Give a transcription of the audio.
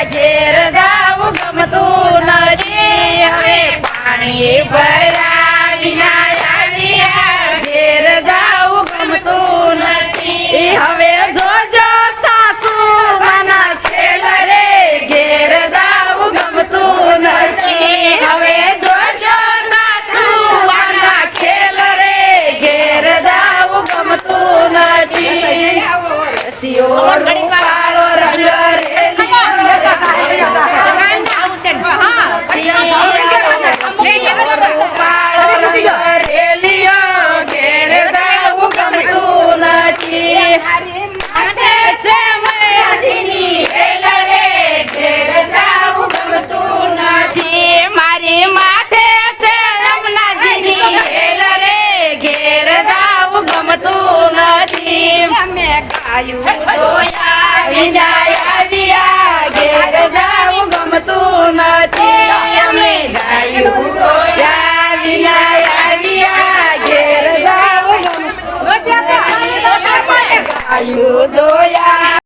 ઘેર જાવું ગમતું નથી હવે પાણી ભર્યા વિના આવ્યા ઘેર જાવું ગમતું નથી હવે જોજો સાસુ માના છેલ રે ઘેર જાવું ગમતું નથી હવે જોજો સાસુ માના ખેલ રે ઘેર જાવું ગમતું નથી સિયોર કાળો રંગ ઘેર જાવું ગમતું નથી અમે ગાયું